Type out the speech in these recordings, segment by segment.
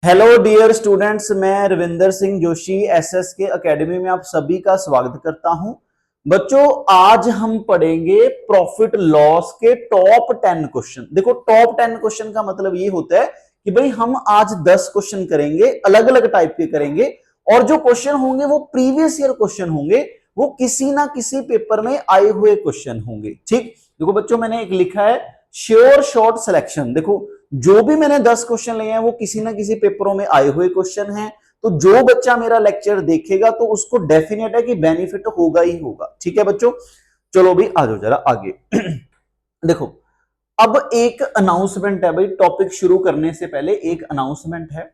Hello dear students, मैं Ravinder Singh Joshi SS के academy में आप सभी का स्वागत करता हूं। बच्चों, आज हम पढ़ेंगे प्रॉफिट लॉस के टॉप 10 क्वेश्चन। देखो, टॉप 10 क्वेश्चन का मतलब ये होता है कि भाई हम आज 10 क्वेश्चन करेंगे, अलग अलग टाइप के करेंगे, और जो क्वेश्चन होंगे वो प्रीवियस ईयर क्वेश्चन होंगे, वो किसी ना किसी पेपर में आए हुए क्वेश्चन होंगे। ठीक, देखो बच्चों, मैंने एक लिखा है श्योर शॉर्ट सिलेक्शन। देखो, जो भी मैंने 10 क्वेश्चन लिए हैं वो किसी ना किसी पेपरों में आए हुए क्वेश्चन हैं। तो जो बच्चा मेरा लेक्चर देखेगा तो उसको डेफिनेट है कि बेनिफिट होगा ही होगा। ठीक है बच्चों, चलो भी आ जाओ जरा आगे। देखो, अब एक अनाउंसमेंट है भाई, टॉपिक शुरू करने से पहले एक अनाउंसमेंट है।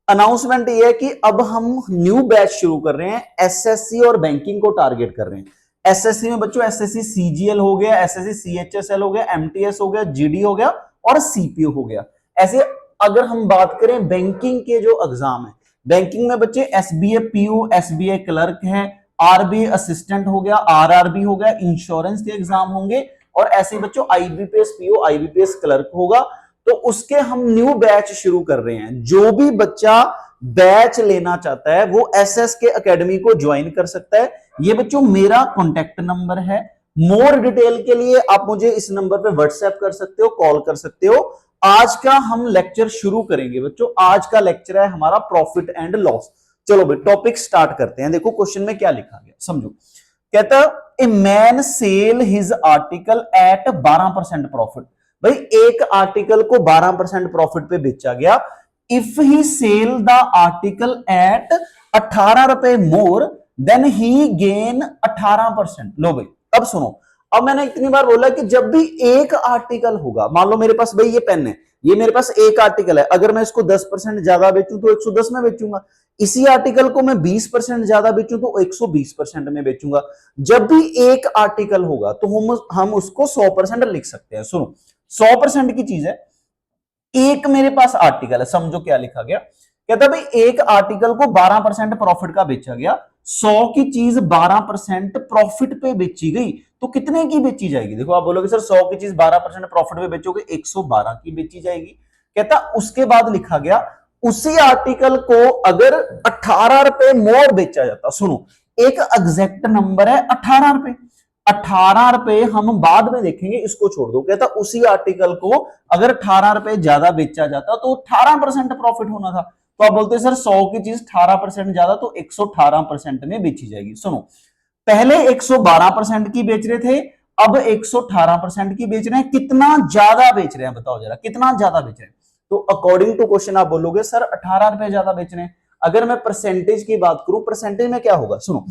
अनाउंसमेंट ये है कि अब हम न्यू बैच शुरू कर रहे हैं, एसएससी और बैंकिंग को टारगेट कर रहे हैं। एसएससी में बच्चों एसएससी सीजीएल हो गया, एसएससी सीएचएसएल हो गया, एमटीएस हो गया, जीडी हो गया और सीपीओ हो गया। ऐसे अगर हम बात करें बैंकिंग के जो एग्जाम है, बैंकिंग में बच्चे एसबीए पीओ, एसबीआई क्लर्क है, आरबीआई असिस्टेंट हो गया, आरआरबी हो गया, इंश्योरेंस के एग्जाम होंगे, और ऐसे बच्चों आईबीपीएस पीओ, आईबीपीएस क्लर्क होगा। तो उसके हम न्यू बैच शुरू कर रहे हैं। जो भी बच्चा बैच लेना चाहता है वो एसएस के एकेडमी को ज्वाइन कर सकता है। ये बच्चों मेरा कॉन्टेक्ट नंबर है। मोर डिटेल के लिए आप मुझे इस नंबर पे व्हाट्सएप कर सकते हो, कॉल कर सकते हो। आज का हम लेक्चर शुरू करेंगे बच्चों। आज का लेक्चर है हमारा प्रॉफिट एंड लॉस। चलो भाई टॉपिक स्टार्ट करते हैं। देखो क्वेश्चन में क्या लिखा गया, समझो। कहता a man sell his article at 12% profit. भाई एक आर्टिकल को 12% प्रॉफिट पे बेचा गया। If he sell the article at 18 रुपए मोर देन ही गेन 18%। लो भाई, अब सुनो। अब मैंने इतनी बार बोला कि जब भी एक आर्टिकल होगा, मान लो मेरे पास भाई ये पेन है, ये मेरे पास एक आर्टिकल है, अगर मैं इसको 10% ज्यादा बेचूं तो 110 में बेचूंगा। इसी आर्टिकल को मैं 20% ज्यादा बेचूं तो 120% में बेचूंगा। जब भी एक आर्टिकल होगा तो हम उसको 100% लिख सकते हैं। सुनो, 100% की चीज है। एक मेरे पास आर्टिकल है, समझो क्या लिखा गया। कहता भाई एक आर्टिकल को 12% प्रॉफिट का बेचा गया, 100 की चीज 12% प्रॉफिट पे बेची गई, तो कितने की बेची जाएगी? देखो आप बोलोगे सर 100 की चीज 12% प्रॉफिट पे बेचोगे, 112 की बेची जाएगी। कहता उसके बाद लिखा गया उसी आर्टिकल को अगर 18 रुपए मोर बेचा जाता। सुनो, एक एग्जैक्ट नंबर है 18 रुपए। 18 रुपए हम बाद में देखेंगे, इसको छोड़ दो। कहता उसी आर्टिकल को अगर 18 रुपए ज्यादा बेचा जाता तो 18% प्रॉफिट होना था। तो आप बोलते सर 100 की चीज 18% ज्यादा तो 118% में बेची जाएगी। सुनो, पहले 112% की बेच रहे थे, अब 118% की बेच रहे हैं। कितना ज्यादा बेच रहे हैं बताओ जरा, कितना ज्यादा बेच रहे हैं? तो अकॉर्डिंग टू क्वेश्चन आप बोलोगे सर 18 रुपए ज्यादा बेच रहे हैं। अगर मैं परसेंटेज की बात करूं, परसेंटेज में क्या होगा? सुनो,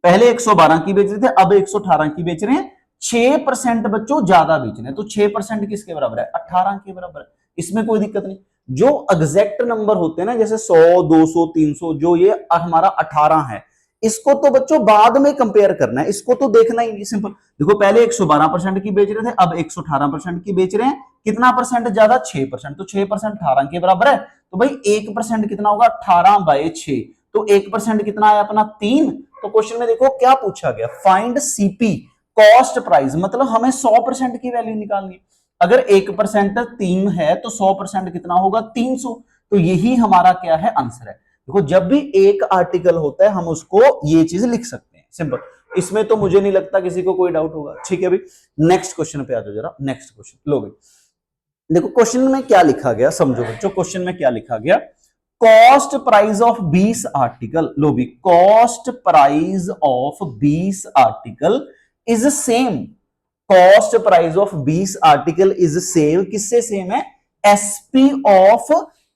पहले 112 की बेच रहे थे, अब 118 की बेच रहे हैं। 6% बच्चों ज्यादा बेच रहे हैं, तो 6% किसके बराबर है? 18 के बराबर है। इसमें कोई दिक्कत नहीं। जो एग्जैक्ट नंबर होते हैं ना, जैसे 100, 200, 300, जो ये हमारा 18 है, इसको तो बच्चों बाद में कंपेयर करना है, इसको तो देखना ही नहीं। सिंपल देखो, पहले 112% की बेच रहे थे, अब 118% की बेच रहे हैं। कितना परसेंट ज्यादा? 6%। तो 6% 18 के बराबर है। तो भाई 1% कितना होगा? 18/6। तो 1% कितना है अपना? 3। तो क्वेश्चन में देखो क्या पूछा गया, फाइंड सीपी कॉस्ट प्राइस, मतलब हमें 100% की वैल्यू निकालनी है। अगर 1% 3 है तो 100% कितना होगा? 300। तो यही हमारा क्या है? आंसर है। देखो, जब भी एक आर्टिकल होता है हम उसको ये चीज लिख सकते हैं, सिंपल। इसमें तो मुझे नहीं लगता किसी को कोई डाउट होगा। ठीक है भाई, नेक्स्ट क्वेश्चन पे आ जाओ जरा। नेक्स्ट क्वेश्चन लो भाई, देखो क्वेश्चन में क्या लिखा गया, समझो बच्चों। क्वेश्चन में क्या लिखा गया? Cost price of 20 article. लो भी, cost price of 20 article is same. Cost price of 20 article is same. किससे सेम है? SP of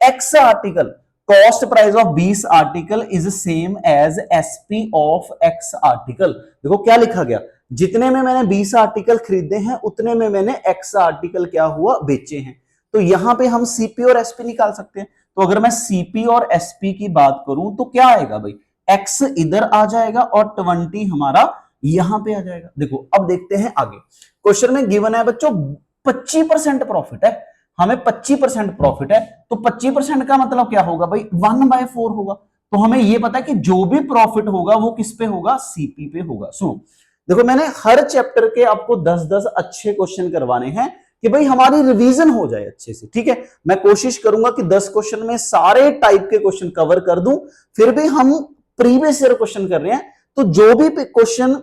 x article. Cost price of 20 article is same as SP of x article. देखो क्या लिखा गया, जितने में मैंने 20 आर्टिकल खरीदे हैं उतने में मैंने एक्स आर्टिकल क्या हुआ? बेचे हैं। तो यहां पे हम सीपी और एसपी निकाल सकते हैं। तो अगर मैं सीपी और एसपी की बात करूं तो क्या आएगा भाई? एक्स इधर आ जाएगा और 20 हमारा यहां पे आ जाएगा। देखो अब देखते हैं आगे। क्वेश्चन में गिवन है बच्चों 25% प्रॉफिट है, हमें 25% प्रॉफिट है, तो 25% का मतलब क्या होगा भाई? 1/4 होगा। तो हमें यह पता है कि जो भी प्रॉफिट होगा वो किस पे होगा? सीपी पे होगा। सुनो, देखो मैंने हर चैप्टर के आपको 10-10 अच्छे क्वेश्चन करवाने हैं कि भाई हमारी रिवीजन हो जाए अच्छे से। ठीक है, मैं कोशिश करूंगा कि 10 क्वेश्चन में सारे टाइप के क्वेश्चन कवर कर दूं। फिर भी हम प्रीवियस ईयर क्वेश्चन कर रहे हैं, तो जो भी क्वेश्चन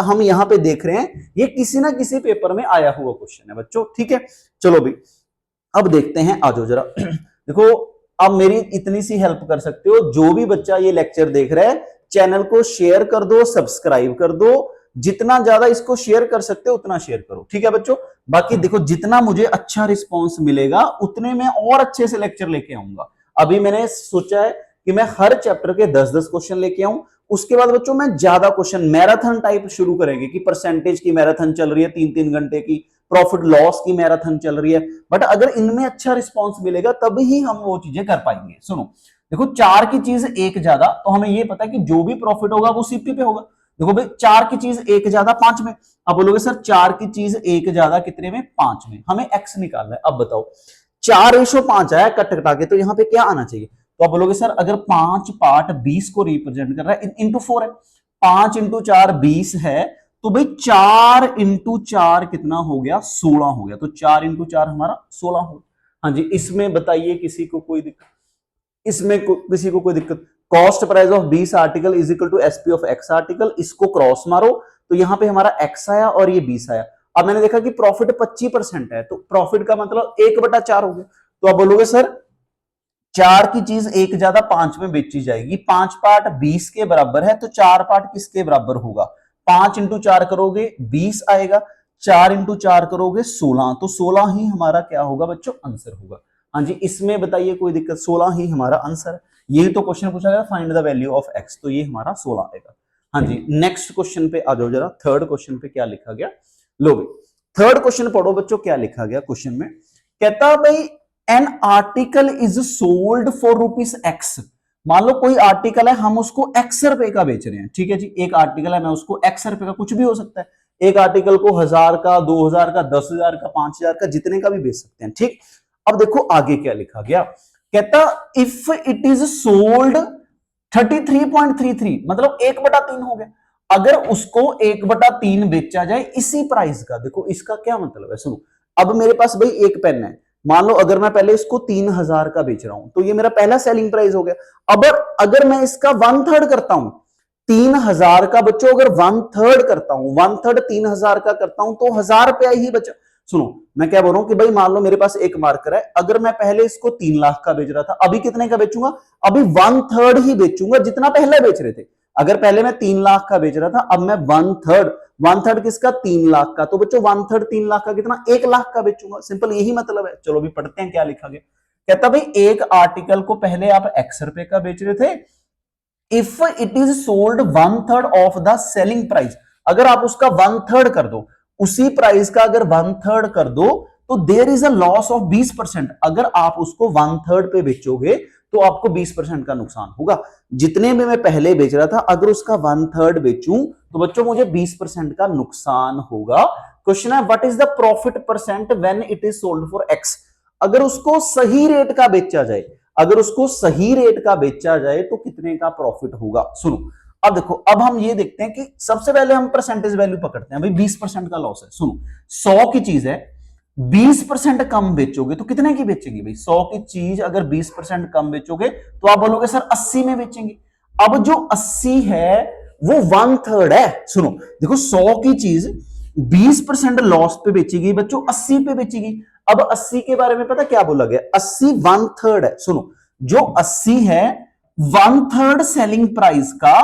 हम यहां पे देख रहे हैं ये किसी ना किसी पेपर में आया हुआ क्वेश्चन है बच्चों। ठीक है, चलो भी अब देखते हैं, आ जाओ जरा। देखो, अब मेरी इतनी सी हेल्प कर सकते हो, जो भी बच्चा ये लेक्चर देख रहा है चैनल को शेयर कर दो, सब्सक्राइब कर दो, जितना ज्यादा इसको शेयर कर सकते हो उतना शेयर करो। ठीक है बच्चों, बाकी देखो जितना मुझे अच्छा रिस्पॉन्स मिलेगा उतने में और अच्छे से लेक्चर लेके आऊंगा। अभी मैंने सोचा है कि मैं हर चैप्टर के 10-10 क्वेश्चन लेके आऊं। उसके बाद बच्चों मैं ज्यादा क्वेश्चन मैराथन टाइप शुरू करेंगे कि परसेंटेज की मैराथन चल रही है 3-3 घंटे की, प्रॉफिट लॉस की मैराथन चल रही है। बट अगर इनमें अच्छा रिस्पॉन्स मिलेगा तभी ही हम वो चीजें कर पाएंगे। सुनो, देखो 4 की चीज एक ज्यादा, तो हमें ये पता है कि जो भी प्रॉफिट होगा वो सीपी पे होगा। देखो भाई 4 की चीज एक ज्यादा 5 में। अब बोलोगे सर 4 की चीज एक ज्यादा कितने में? 5 में। हमें एक्स निकालना है। अब बताओ 4:5 आया कट कटा के, तो यहां पे क्या आना चाहिए? तो आप बोलोगे सर अगर 5 पार्ट 20 को रिप्रेजेंट कर रहा है, इंटू 4 है, 5 इंटू 4 20 है, तो भाई 4 इंटू 4 कितना हो गया? 16 हो गया। तो 4 इंटू 4 हमारा 16 हो गया। हाँ जी, इसमें बताइए किसी को कोई दिक्कत? इसमें किसी को कोई दिक्कत? Cost price of 20 article is equal to SP of x article, इसको क्रॉस मारो तो यहां पे हमारा एक्स आया और ये 20 आया। अब मैंने देखा कि प्रॉफिट 25% है, तो प्रॉफिट का मतलब 1/4 हो गया। तो आप बोलोगे सर 4 की चीज एक ज्यादा 5 में बेची जाएगी, 5 पार्ट 20 के बराबर है, तो 4 पार्ट किसके बराबर होगा? 5 इंटू 4 करोगे 20 आएगा, 4 इंटू 4 करोगे 16, तो 16 ही हमारा क्या होगा बच्चों? आंसर होगा। हाँ जी, इसमें बताइए कोई दिक्कत? 16 ही हमारा आंसर है। यही तो क्वेश्चन पूछा गया, find the value of x, तो ये हमारा 16 आएगा। हाँ जी, नेक्स्ट क्वेश्चन पे आ जाओ जरा। थर्ड क्वेश्चन पे क्या लिखा गया? लो भाई थर्ड क्वेश्चन पढ़ो बच्चों, क्या लिखा गया क्वेश्चन में? कहता भाई an article is sold for rupees x. मान लो कोई आर्टिकल है, हम उसको एक्स रुपए का बेच रहे हैं। ठीक है जी, एक आर्टिकल है, मैं उसको एक्स रुपए का, कुछ भी हो सकता है, एक आर्टिकल को 1000 का, 2000 का, 10,000 का, 5,000 का, जितने का भी बेच सकते हैं। ठीक, अब देखो आगे क्या लिखा गया। कहता इफ इट इज सोल्ड 33.33, मतलब 1/3 हो गया। अगर उसको 1/3 बेचा जाए इसी प्राइस का, देखो इसका क्या मतलब है? सुनो, अब मेरे पास भाई एक पेन है, मान लो अगर मैं पहले इसको 3,000 का बेच रहा हूं, तो ये मेरा पहला सेलिंग प्राइस हो गया। अब अगर मैं इसका 1/3 करता हूं, 3,000 का बच्चों अगर 1/3 करता हूं, 1/3 3,000 का करता हूं, तो 1,000 रुपया ही बचा। सुनो मैं क्या बोल रहा हूं कि भाई मान लो मेरे पास एक मार्कर है, अगर मैं पहले इसको 3 लाख का बेच रहा था, अभी कितने का बेचूंगा? अभी 1/3 ही बेचूंगा जितना पहले बेच रहे थे। अगर पहले मैं 3 लाख का बेच रहा था, अब मैं 1/3 किसका? 3 लाख का। तो बच्चों 1/3 3 लाख का कितना? 1 लाख का बेचूंगा। सिंपल यही मतलब है। चलो भी पढ़ते हैं क्या लिखा गया। कहता भाई एक आर्टिकल को पहले आप एक्स रुपए का बेच रहे थे, if it is sold 1/3 of the selling price, अगर आप उसका 1/3 कर दो, उसी प्राइस का अगर 1/3 कर दो, तो there is a loss of 20%। अगर आप उसको 1/3 पे बेचोगे तो आपको 20% का नुकसान होगा। जितने में मैं पहले बेच रहा था, अगर उसका 1/3 बेचूं तो बच्चों मुझे 20% का नुकसान होगा। क्वेश्चन है what is the profit percent when it is sold for x. अगर उसको सही रेट का बेचा जाए, अगर उसको सही रेट का बेचा जाए तो कितने का प्रॉफिट होगा? सुनो अब देखो, अब हम ये देखते हैं कि सबसे पहले हम परसेंटेज वैल्यू पकड़ते हैं। भाई 20% का लॉस है। सुनो 100 की चीज है, 20% कम बेचोगे तो कितने की बेचेंगे? भाई 100 की चीज अगर 20% कम बेचोगे तो आप बोलोगे सर 80 में बेचेंगे। अब जो 80 है वो 1/3 है। सुनो देखो 100 की चीज 20% लॉस पे बेचेगी बच्चों, 80 पे बेचेगी। अब 80 के बारे में पता क्या बोला गया? 80 1/3 है। सुनो जो 80 है 1/3 सेलिंग प्राइस का,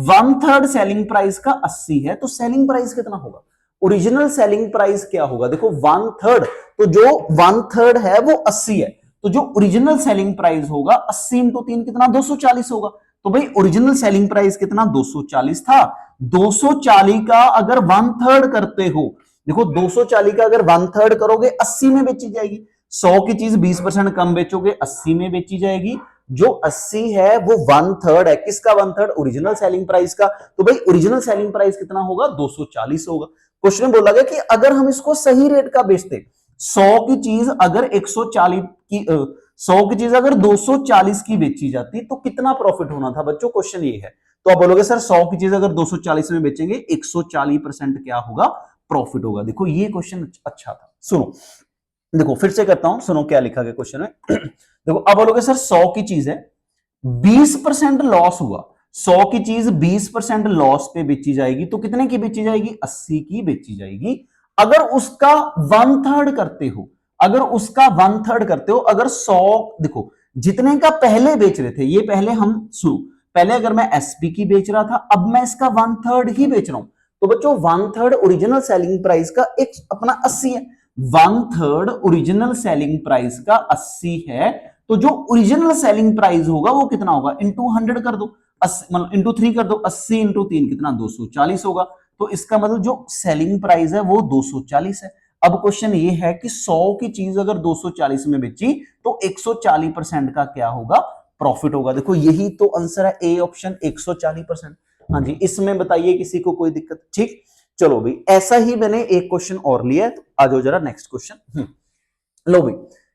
1/3 सेलिंग प्राइस का 80 है, तो सेलिंग प्राइस कितना होगा? ओरिजिनल सेलिंग प्राइस क्या होगा? देखो 1/3, तो जो 1/3 है वो 80 है, तो जो ओरिजिनल सेलिंग प्राइस होगा 80 इंटू 3 कितना? 240 होगा। तो भाई ओरिजिनल सेलिंग प्राइस कितना? 240 था। 240 का अगर 1/3 करते हो, देखो 240 का अगर 1/3 करोगे 80 में बेची जाएगी। 100 की चीज 20% कम बेचोगे 80 में बेची जाएगी। जो 80 है वो 1/3 है। किसका 1/3? ओरिजिनल सेलिंग प्राइस का। तो भाई ओरिजिनल सेलिंग प्राइस कितना होगा? 240 होगा। क्वेश्चन में बोला गया कि अगर हम इसको सही रेट का बेचते, 100 की चीज अगर 140 की 100 की चीज अगर 240 की बेची जाती तो कितना प्रॉफिट होना था बच्चों? क्वेश्चन ये है। तो आप बोलोगे सर 100 की चीज अगर 240 में बेचेंगे 140% क्या होगा? प्रॉफिट होगा। देखो ये क्वेश्चन अच्छा था, सुनो देखो फिर से करता हूं, सुनो क्या लिखा गया क्वेश्चन में। देखो अब बोलोगे सर 100 की चीज है, 20% लॉस हुआ, 100 की चीज 20% लॉस पे बेची जाएगी तो कितने की बेची जाएगी, 80 की बेची जाएगी। अगर उसका 1/3 करते हो, अगर उसका 1/3 करते हो, अगर 100 देखो जितने का पहले बेच रहे थे, ये पहले हम सुनो, पहले अगर मैं एसपी की बेच रहा था, अब मैं इसका 1/3 ही बेच रहा हूं, तो बच्चों 1/3 ओरिजिनल सेलिंग प्राइस का एक अपना 80 है, 1/3 ओरिजिनल सेलिंग प्राइस का 80 है, तो जो ओरिजिनल सेलिंग प्राइस होगा वो कितना होगा, इंटू 100 कर दो, मतलब इंटू 3 कर दो, 80 इंटू 3 कितना 240 होगा। तो इसका मतलब जो सेलिंग प्राइस है वो 240 है। अब क्वेश्चन ये है कि 100 की चीज अगर 240 में बेची तो 140% का क्या होगा, प्रॉफिट होगा। देखो यही तो आंसर है, ए ऑप्शन 140%। हाँ जी, इसमें बताइए किसी को कोई दिक्कत, ठीक। चलो भाई ऐसा ही मैंने एक क्वेश्चन और लिया है, तो आ जाओ जरा नेक्स्ट क्वेश्चन। लो भाई,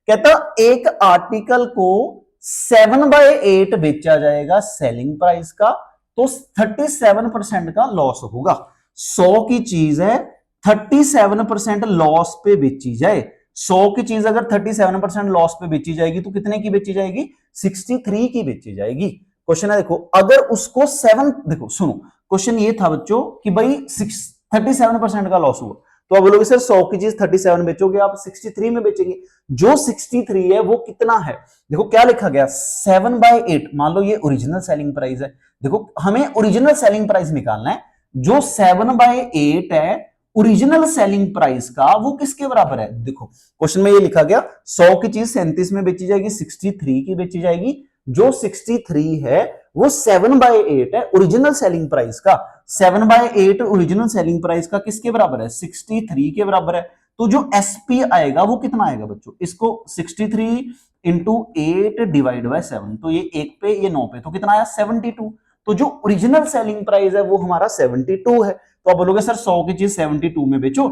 कहता एक आर्टिकल को 7/8 बेचा जाएगा सेलिंग प्राइस का, तो 37% का लॉस होगा। 100 की चीज है, 37% लॉस पे बेची जाए, 100 की चीज अगर 37% लॉस पे बेची जाएगी तो कितने की बेची जाएगी, 63 की बेची जाएगी। क्वेश्चन है देखो, अगर उसको 7, देखो सुनो क्वेश्चन ये था बच्चों कि भाई 37% का लॉस हुआ, तो आप बोलोगे सर 100 की चीज 37 बेचोगे, आप 63 में बेचेंगे। जो 63 है वो कितना है, देखो क्या लिखा गया, 7/8, मान लो ये ओरिजिनल सेलिंग प्राइस है। देखो हमें ओरिजिनल सेलिंग प्राइस निकालना है, जो 7/8 है ओरिजिनल सेलिंग प्राइस का, वो किसके बराबर है। देखो क्वेश्चन में ये लिखा गया 100 की चीज 37 में बेची जाएगी, 63 की बेची जाएगी, जो 63 है वो 7/8 है ओरिजिनल सेलिंग प्राइस का, 7/8 ओरिजिनल सेलिंग प्राइस का किसके बराबर है, 63 के बराबर है। तो जो एसपी आएगा वो कितना आएगा बच्चों, इसको 63 इंटू 8 डिवाइड बाय 7, तो ये 1 पे ये 9 पे, तो कितना आया 72। तो जो ओरिजिनल सेलिंग प्राइस है वो हमारा 72 है। तो आप बोलोगे सर 100 की चीज 72 में बेचो,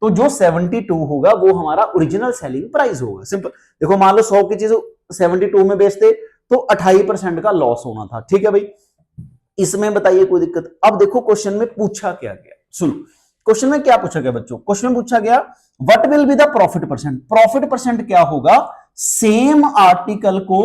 तो जो 72 होगा वो हमारा ओरिजिनल सेलिंग प्राइस होगा। सिंपल, देखो मान लो 100 की चीज 72 में बेचते तो 28% का लॉस होना था, ठीक है भाई। इसमें बताइए कोई दिक्कत। अब देखो क्वेश्चन में पूछा क्या गया, सुनो क्वेश्चन में क्या पूछा गया बच्चों, क्वेश्चन में पूछा गया what will be the profit percent, profit percent क्या होगा, सेम आर्टिकल को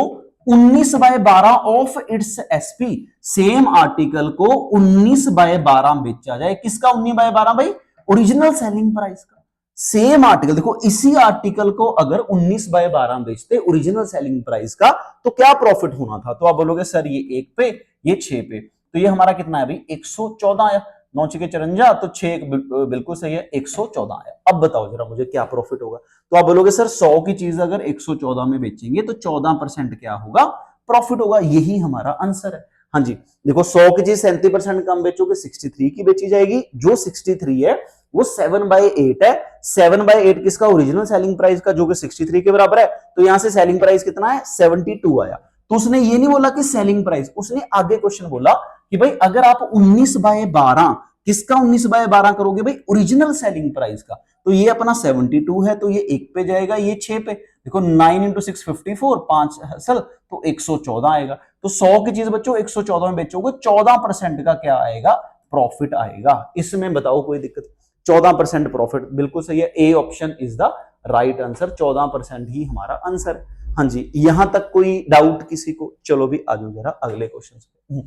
19/12 of its SP, same article को 19/12 बेचा जाए, किसका 19/12 भाई, ओरिजिनल सेलिंग प्राइस का। सेम आर्टिकल, देखो इसी आर्टिकल को अगर 19/12 बेचते ओरिजिनल सेलिंग प्राइस का, तो क्या प्रॉफिट होना था। तो आप बोलोगे सर ये 1 पे ये 6 पे, तो ये हमारा कितना है भाई 114 आया, 9 6 54, तो 6 बिल्कुल सही है, 114 आया। अब बताओ जरा मुझे क्या प्रॉफिट होगा। तो आप बोलोगे सर 100 की चीज अगर 114 में बेचेंगे तो 14% क्या होगा, प्रॉफिट होगा। यही हमारा आंसर है। हाँ जी, देखो 100 की चीज 37% कम बेचोगे 63 की बेची जाएगी, जो 63 है वो 7/8 है, 7/8 किसका, ओरिजिनल सेलिंग प्राइस का, जो कि 63 के बराबर है। तो यहां से सेलिंग प्राइस कितना है 72 आया। तो उसने ये नहीं बोला कि सेलिंग प्राइस, उसने आगे क्वेश्चन बोला कि भाई अगर आप 19/12 किसका 19/12 करोगे भाई, ओरिजिनल सेलिंग प्राइस का, तो ये अपना 72 है, तो ये 1 पे जाएगा, ये 6 पे, देखो 9 इंटू 6 54, 5 सल, तो 114 आएगा। तो 100 की चीज बच्चों 114 में बेचोगे, 14% का क्या आएगा, प्रॉफिट आएगा। इसमें बताओ कोई दिक्कत, 14% प्रॉफिट बिल्कुल सही है, A option is the right answer, 14% ही हमारा आंसर। हाँ जी, यहां तक कोई डाउट किसी को। चलो भी आ जाओ जरा अगले क्वेश्चन पे।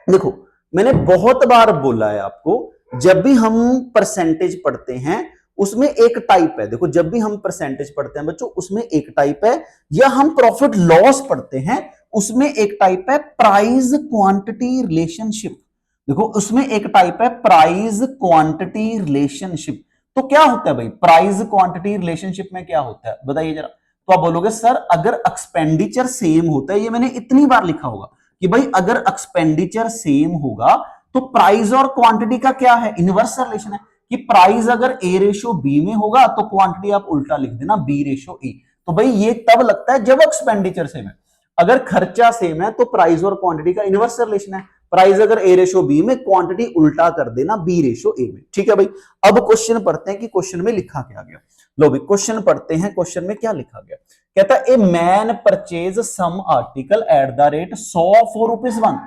देखो मैंने बहुत बार बोला है आपको, जब भी हम परसेंटेज पढ़ते हैं उसमें एक टाइप है, देखो जब भी हम परसेंटेज पढ़ते हैं बच्चों उसमें एक टाइप है, या हम प्रॉफिट लॉस पढ़ते हैं उसमें एक टाइप है प्राइस क्वांटिटी रिलेशनशिप। देखो उसमें एक टाइप है प्राइस क्वांटिटी रिलेशनशिप। तो क्या होता है भाई प्राइस क्वांटिटी रिलेशनशिप में, क्या होता है बताइए जरा। तो आप बोलोगे सर अगर एक्सपेंडिचर सेम होता है, ये मैंने इतनी बार लिखा होगा कि भाई अगर एक्सपेंडिचर सेम होगा तो प्राइस और क्वांटिटी का क्या है, इनवर्स रिलेशन है, कि प्राइस अगर ए रेशो बी में होगा तो क्वांटिटी आप उल्टा लिख देना बी रेशो ए। तो भाई ये तब लगता है जब एक्सपेंडिचर सेम है, अगर खर्चा सेम है तो प्राइस और क्वांटिटी का इनवर्स रिलेशन है, प्राइस अगर ए रेशो बी में, क्वांटिटी उल्टा कर देना बी रेशो ए में, ठीक है भाई। अब क्वेश्चन पढ़ते हैं कि क्वेश्चन में लिखा क्या गया। लो भाई क्वेश्चन पढ़ते हैं, क्वेश्चन में क्या लिखा गया। कहता है a man purchase some article at the rate 100 for ₹1,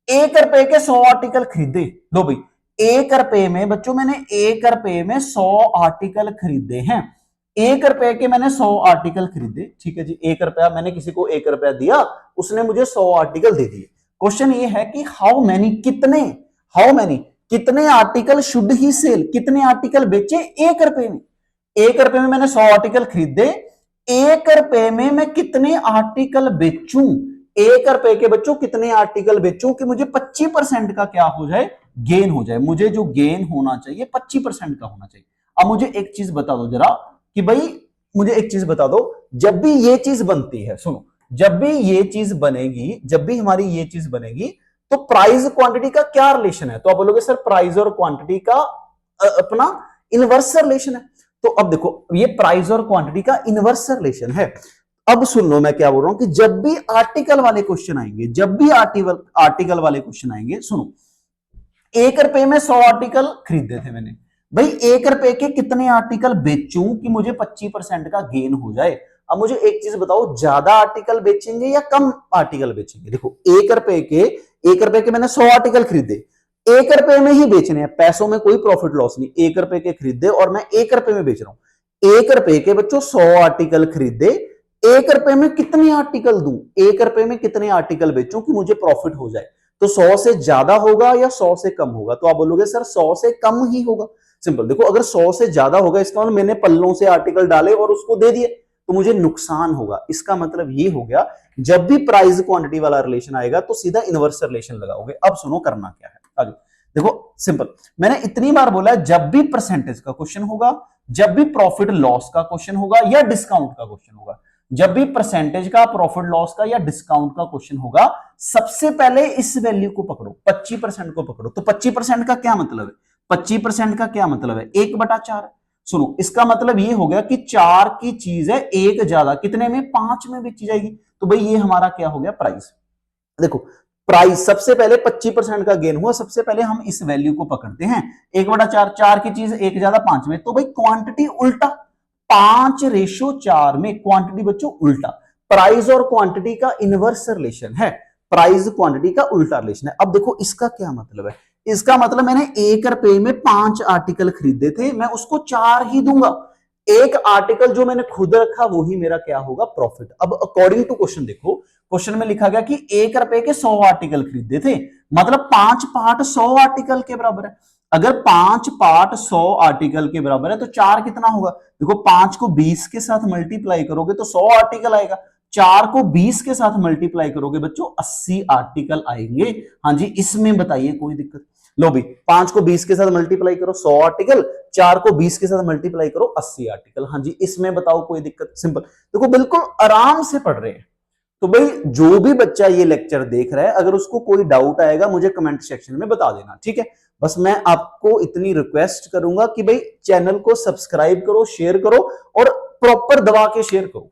1 रुपए के 100 आर्टिकल खरीदे। लो भाई 1 रुपए में बच्चों मैंने 1 रुपए में 100 आर्टिकल खरीदे हैं। 1 रुपए के मैंने 100 आर्टिकल खरीदे, ठीक है जी। 1 रुपया मैंने किसी को 1 रुपया दिया, उसने मुझे 100 आर्टिकल दे दिए। क्वेश्चन ये है कि हाउ मैनी कितने आर्टिकल शुड ही सेल, कितने आर्टिकल बेचे 1 रुपए में। 1 रुपए में मैंने 100 आर्टिकल खरीदे, 1 रुपए में मैं कितने आर्टिकल बेचूं, 1 रुपए के बच्चों कितने आर्टिकल बेचूं कि मुझे 25% का क्या हो जाए, गेन हो जाए। मुझे जो गेन होना चाहिए 25% का होना चाहिए। अब मुझे एक चीज बता दो जरा कि भाई, मुझे एक चीज बता दो, जब भी ये चीज बनती है, सुनो, जब भी ये चीज बनेगी, जब भी हमारी ये चीज बनेगी, तो प्राइस क्वांटिटी का क्या रिलेशन है? तो आप बोलोगे सर प्राइस और क्वांटिटी का अपना इनवर्स रिलेशन है। तो अब देखो, ये प्राइस और क्वांटिटी का इनवर्स रिलेशन है। अब सुन लो मैं क्या बोल रहा हूं कि जब भी आर्टिकल वाले क्वेश्चन आएंगे, जब भी आर्टिकल वाले क्वेश्चन आएंगे, सुनो, 1 रुपए में 100 आर्टिकल खरीदे थे मैंने, भाई 1 रुपए के कितने आर्टिकल बेचूं कि मुझे 25% का गेन हो जाए। अब मुझे एक चीज बताओ, ज्यादा आर्टिकल बेचेंगे या कम आर्टिकल बेचेंगे? देखो, 1 रुपए के मैंने 100 आर्टिकल खरीदे, 1 रुपए में ही बेचने हैं, पैसों में कोई प्रॉफिट लॉस नहीं। 1 रुपए के खरीदे और मैं 1 रुपए में बेच रहा हूं। 1 रुपए के बच्चों 100 आर्टिकल खरीदे, 1 रुपए में कितने आर्टिकल दूं, 1 रुपए में कितने आर्टिकल बेचूं कि मुझे प्रॉफिट हो जाए। तो 100 से ज्यादा होगा या 100 से कम होगा? तो आप बोलोगे सर 100 से कम ही होगा। सिंपल, देखो अगर 100 से ज्यादा होगा, इसका मतलब मैंने पल्लों से आर्टिकल डाले और उसको दे दिए, तो मुझे नुकसान होगा। इसका मतलब ये हो गया, जब भी प्राइस क्वांटिटी वाला रिलेशन आएगा तो सीधा इनवर्स रिलेशन लगाओगे। अब सुनो करना क्या है आगे। देखो सिंपल, मैंने इतनी बार बोला है, जब भी परसेंटेज का क्वेश्चन होगा, जब भी प्रॉफिट लॉस का क्वेश्चन होगा या डिस्काउंट का क्वेश्चन होगा, जब भी परसेंटेज का, प्रॉफिट लॉस का या डिस्काउंट का क्वेश्चन होगा, सबसे पहले इस वैल्यू को पकड़ो, 25% को पकड़ो। तो 25% का क्या मतलब है? 25% का क्या मतलब है? 1/4। सुनो, इसका मतलब ये हो गया कि 4 की चीज है, 1 ज्यादा कितने में, 5 में बेची जाएगी। तो भाई ये हमारा क्या हो गया, प्राइस। देखो, प्राइस सबसे पहले 25% का गेन हुआ, सबसे पहले हम इस वैल्यू को पकड़ते हैं। 1/4, 4 की चीज 1 ज्यादा 5 में, तो भाई क्वांटिटी उल्टा, 5:4 में क्वांटिटी बच्चों उल्टा। प्राइस और क्वांटिटी का इनवर्स रिलेशन है, प्राइस क्वांटिटी का उल्टा रिलेशन है। अब देखो इसका क्या मतलब है, इसका मतलब मैंने 1 रुपए में 5 आर्टिकल खरीदे थे, मैं उसको 4 ही दूंगा। एक आर्टिकल जो मैंने खुद रखा वो ही मेरा क्या होगा, प्रॉफिट। अब अकॉर्डिंग टू क्वेश्चन देखो, क्वेश्चन में लिखा गया कि 1 रुपए के 100 आर्टिकल खरीदे थे, मतलब 5 पार्ट 100 आर्टिकल के बराबर है। अगर 5 पार्ट 100 आर्टिकल के बराबर है तो 4 कितना होगा? देखो 5 को 20 के साथ मल्टीप्लाई करोगे तो 100 आर्टिकल आएगा, 4 को 20 के साथ मल्टीप्लाई करोगे बच्चों 80 आर्टिकल आएंगे। हाँ जी, इसमें बताइए कोई दिक्कत? लो भी, 5 को 20 के साथ मल्टीप्लाई करो 100 आर्टिकल, 4 को 20 के साथ मल्टीप्लाई करो 80 आर्टिकल। हाँ जी, इसमें बताओ कोई दिक्कत? सिंपल, देखो बिल्कुल आराम से पढ़ रहे हैं। तो भाई जो भी बच्चा ये लेक्चर देख रहा है, अगर उसको कोई डाउट आएगा मुझे कमेंट सेक्शन में बता देना, ठीक है। बस मैं आपको इतनी रिक्वेस्ट करूंगा कि भाई चैनल को सब्सक्राइब करो, शेयर करो और प्रॉपर दबा के शेयर करो,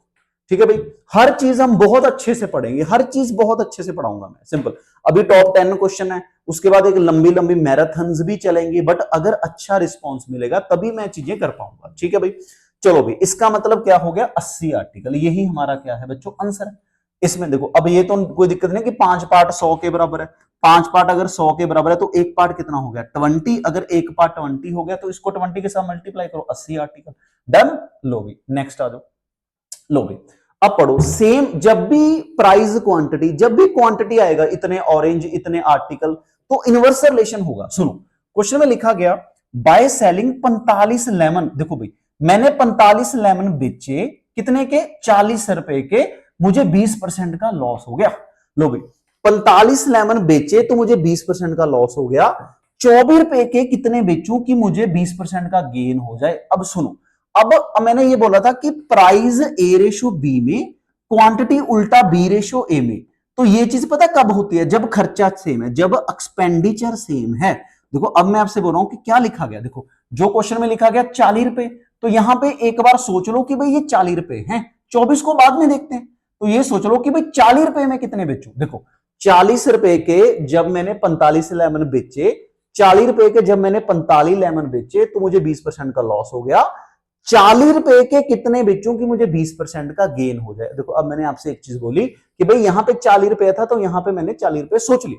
ठीक है भाई। हर चीज हम बहुत अच्छे से पढ़ेंगे, हर चीज बहुत अच्छे से पढ़ाऊंगा मैं। सिंपल, अभी टॉप 10 क्वेश्चन है, उसके बाद एक लंबी लंबी मैराथन्स भी चलेंगी, बट अगर अच्छा रिस्पॉन्स मिलेगा तभी मैं चीजें कर पाऊंगा, ठीक है भाई। चलो भाई, इसका मतलब क्या हो गया, 80 आर्टिकल, यही हमारा क्या है बच्चों, आंसर है। इसमें देखो, अब ये तो कोई दिक्कत नहीं कि 5 पार्ट 100 के बराबर है। 5 पार्ट अगर 100 के बराबर है तो एक पार्ट कितना हो गया, 20। अगर एक पार्ट 20 हो गया तो इसको 20 के साथ मल्टीप्लाई करो, 80 आर्टिकल। डन। लो भी, नेक्स्ट आ जाओ। लो भी, अब पढ़ो सेम, जब भी प्राइस क्वांटिटी, जब भी क्वांटिटी आएगा, इतने ऑरेंज, इतने आर्टिकल, तो इनवर्स रिलेशन होगा। सुनो, क्वेश्चन में लिखा गया बाय सेलिंग 45 लेमन। देखो भाई, मैंने 45 लेमन बेचे, कितने के, 40 रुपए के, मुझे 20% का लॉस हो गया। लो भाई, 45 लेमन बेचे तो मुझे 20% का लॉस हो गया। 24 रुपए के कितने बेचूं कि मुझे 20% का गेन हो जाए। अब सुनो, अब मैंने ये बोला था कि प्राइस A/B में, क्वांटिटी उल्टा B/A में। तो ये चीज पता कब होती है, जब खर्चा सेम है, जब एक्सपेंडिचर सेम है। देखो अब मैं आपसे बोल रहा हूं कि क्या लिखा गया, देखो जो क्वेश्चन में लिखा गया 40 रुपए, तो यहां पे एक बार सोच लो कि भाई ये 40 रुपए हैं, 24 को बाद में देखते हैं। तो ये सोच लो कि भाई 40 रुपए में कितने बेचूं। देखो 40 रुपए के जब मैंने 45 लेमन बेचे, 40 रुपए के जब मैंने 45 लेमन बेचे तो मुझे 20% का लॉस हो गया। 40 रुपए के कितने बेचूं कि मुझे 20% का गेन हो जाए। देखो अब मैंने आपसे एक चीज बोली कि भाई यहां पे 40 रुपए था तो यहां पे मैंने 40 रुपए सोच लिए,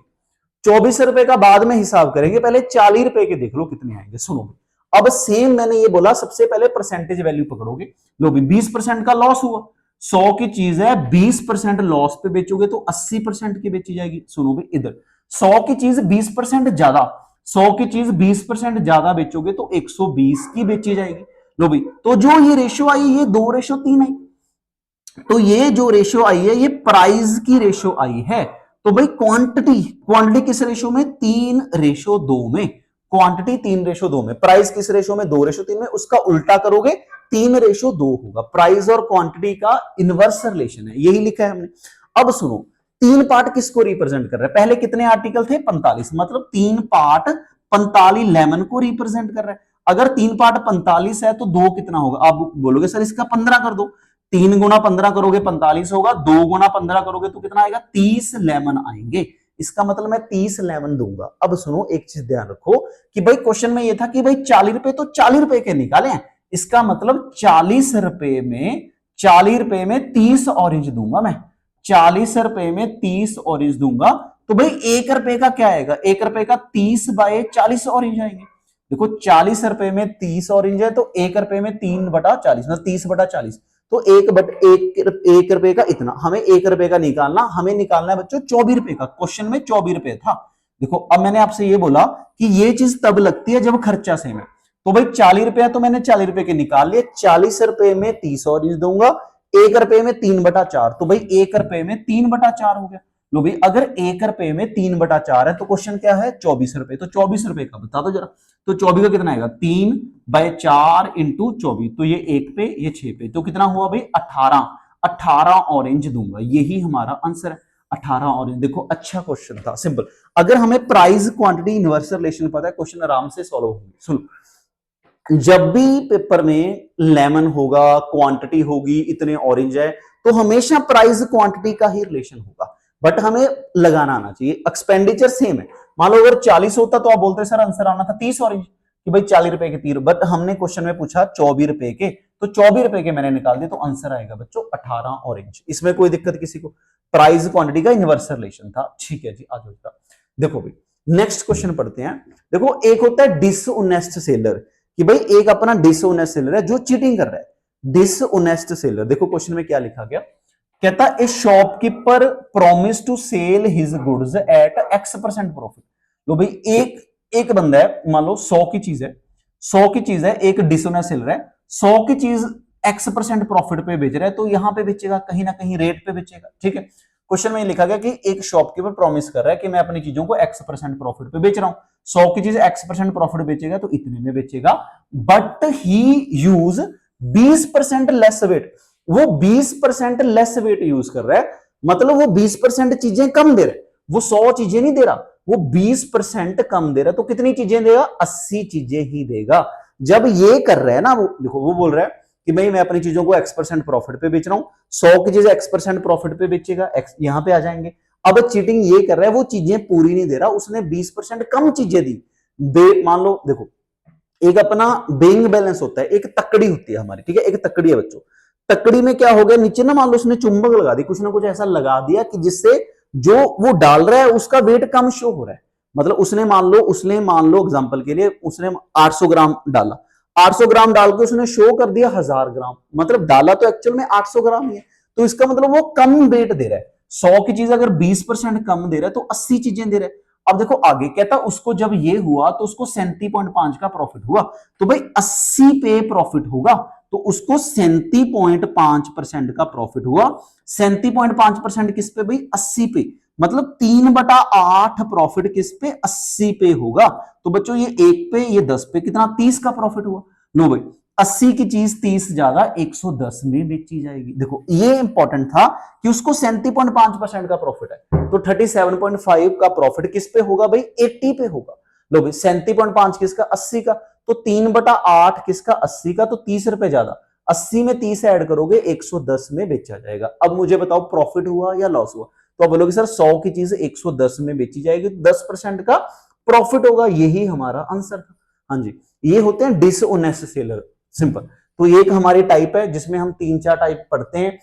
24 रुपए का बाद में हिसाब करेंगे, पहले 40 रुपए के देख लो कितने आएंगे। सुनो अब सेम मैंने ये बोला, सबसे पहले परसेंटेज वैल्यू पकड़ोगे। लो भी 20% का लॉस हुआ, 100 की चीज है, 20% लॉस पे बेचोगे तो 80% की बेची जाएगी। सुनो भी इधर 100 की चीज 20% ज्यादा, 100 की चीज 20% ज्यादा बेचोगे तो 120 की बेची जाएगी। लो भाई, तो जो ये रेशियो आई ये 2:3 आई, तो ये जो रेशियो आई है ये प्राइस की रेशियो आई है। तो भाई क्वांटिटी, क्वांटिटी किस रेशियो में, 3:2 में, क्वांटिटी 3:2 में, प्राइस किस रेशियो में, 2:3 में, उसका उल्टा करोगे 3:2 होगा। प्राइस और क्वांटिटी का इनवर्स रिलेशन है, यही लिखा है हमने। अब सुनो, 3 पार्ट किसको रिप्रेजेंट कर रहा है, पहले कितने आर्टिकल थे, 45, मतलब 3 पार्ट 45 लेमन को रिप्रेजेंट कर रहा है। अगर 3 पार्ट 45 है तो 2 कितना होगा, आप बोलोगे सर इसका 15 कर दो, 3 गुना 15 करोगे 45 होगा, 2 गुना 15 करोगे तो कितना आएगा, 30 लेमन आएंगे। इसका मतलब मैं 30 लेमन दूंगा। अब सुनो एक चीज ध्यान रखो कि भाई क्वेश्चन में ये था कि भाई 40 रुपए तो 40 रुपए के निकाले हैं, इसका मतलब 40 रुपए में, 40 रुपए में 30 ऑरेंज दूंगा मैं, 40 रुपए में 30 ऑरेंज दूंगा। तो भाई 1 रुपए का क्या आएगा, 1 रुपए का 30/40 ऑरेंज आएंगे। देखो 40 रुपए में 30 ऑरेंज है तो 1 रुपए में 3/40, मतलब 30/40, तो 1 रुपए का इतना, हमें 1 रुपए का निकालना, हमें निकालना है बच्चों 24 रुपए का। क्वेश्चन में 24 रुपए था। देखो अब मैंने आपसे ये बोला कि ये चीज तब लगती है जब खर्चा सेम है, तो भाई 40 रुपया तो मैंने 40 रुपए के निकाल लिए, 40 रुपए में 30 ऑरेंज दूंगा, 1 रुपए में 3/4, तो भाई 1 रुपए में 3/4 हो गया। लो भाई अगर 1 रुपए में 3/4 है तो क्वेश्चन क्या है, 24 रुपए, तो 24 रुपए का बता दो जरा, तो 24 का कितना आएगा, 3/4 इंटू 24, तो ये 1 पे ये 6 पे, तो कितना हुआ भाई 18 ऑरेंज दूंगा, यही हमारा आंसर है, 18 ऑरेंज। देखो अच्छा क्वेश्चन था, सिंपल। अगर हमें प्राइस क्वांटिटी इनवर्स रिलेशन पता है, क्वेश्चन आराम से सॉल्व होंगे। सुनो, जब भी पेपर में लेमन होगा, क्वांटिटी होगी, इतने ऑरेंज है, तो हमेशा प्राइस क्वांटिटी का ही रिलेशन होगा, बट हमें लगाना आना चाहिए। एक्सपेंडिचर सेम है, मान लो अगर 40 होता तो आप बोलते सर आंसर आना था 30 ऑरेंज, कि भाई 40 रुपए के 30, बट हमने क्वेश्चन में पूछा 24 रुपए के, तो 24 रुपए के मैंने निकाल दिए, तो आंसर आएगा बच्चों 18 ऑरेंज। इसमें कोई दिक्कत किसी को, प्राइस क्वांटिटी का इनवर्स रिलेशन था। ठीक है जी, आ जाओ। देखो भाई नेक्स्ट क्वेश्चन पढ़ते हैं। देखो एक होता है डिसऑनेस्ट सेलर, कि भाई एक अपना डिसऑनेस्ट सेलर है जो चीटिंग कर रहा है। डिसऑनेस्ट सेलर, देखो क्वेश्चन में क्या लिखा गया, कहता a shopkeeper promise to sell his goods at X% profit. लो भाई एक बंदा है, मान लो 100 की चीज है, 100 की चीज है, एक डिसऑनेस्ट सेलर है, 100 की चीज X% प्रॉफिट पे बेच रहा है, तो यहां पे बेचेगा, कहीं ना कहीं रेट पे बेचेगा। ठीक है, क्वेश्चन में लिखा गया कि एक शॉपकीपर प्रॉमिस कर रहा है कि मैं अपनी चीजों को X% प्रॉफिट पे बेच रहा हूं, 100 की चीज X% प्रॉफिट बेचेगा तो इतने में बेचेगा, but he use 20% less weight, वो 20% लेस वेट यूज कर रहा है, मतलब वो 20% चीजें कम दे रहा है, वो 100 चीजें नहीं दे रहा, वो 20% कम दे रहा है, तो कितनी चीजें देगा, 80 चीजें ही देगा। जब ये कर रहा है ना, वो देखो वो बोल रहा है कि भाई मैं अपनी चीजों को X% प्रॉफिट पे बेच रहा हूं, 100 की चीजें X% प्रॉफिट पे बेचेगा, यहां पे आ जाएंगे। अब चीटिंग ये कर रहा है, वो चीजें पूरी नहीं दे रहा, उसने 20% कम चीजें दी। मान लो देखो एक अपना बैंक बैलेंस होता है, एक तकड़ी होती है हमारी, ठीक है, एक तकड़ी है बच्चों, तकड़ी में क्या हो गया, नीचे ना मान लो उसने चुंबक लगा दी, कुछ ना कुछ ऐसा लगा दिया कि जिससे जो वो डाल रहा है उसका वेट कम शो हो रहा है। मतलब उसने मान लो एग्जांपल के लिए उसने 800 ग्राम डाला, 800 ग्राम डाल के उसने शो कर दिया 1000 ग्राम, मतलब डाला तो एक्चुअल में 800 ग्राम ही है, तो इसका मतलब वो कम वेट दे रहा है। 100 की चीज अगर 20% कम दे रहा है तो 80 चीजें दे रहा है। अब देखो आगे कहता उसको जब ये हुआ तो उसको 37.5 का प्रॉफिट हुआ, तो भाई 80 पे प्रॉफिट होगा, तो उसको 37.5% का प्रॉफिट हुआ। 37.5% किस पे भाई, 80 पे, मतलब 3/8 प्रॉफिट किस पे, 80 पे होगा। तो बच्चों ये 1 पे ये 10 पे, कितना 30 का प्रॉफिट हुआ। लो भाई 80 की चीज 30 ज्यादा 110 में बेची जाएगी। देखो ये इंपॉर्टेंट था कि उसको 37.5% का प्रॉफिट है, तो 37.5 का प्रॉफिट किस पे होगा भाई, 80 पे होगा। लो भाई 37.5 किसका, 80 का, तो 3/8 किसका, 80 का, तो 30 रुपए ज्यादा, 80 में 30 ऐड करोगे 110 में बेचा जाएगा। अब मुझे बताओ प्रॉफिट हुआ या लॉस हुआ, तो आप बोलोगे सर 100 की चीज 110 में बेची जाएगी, 10% का प्रॉफिट होगा, यही हमारा आंसर था। हाँ जी, ये होते हैं डिसऑनेस्ट सेलर, सिंपल। तो एक हमारी टाइप है जिसमें हम 3-4 टाइप पढ़ते हैं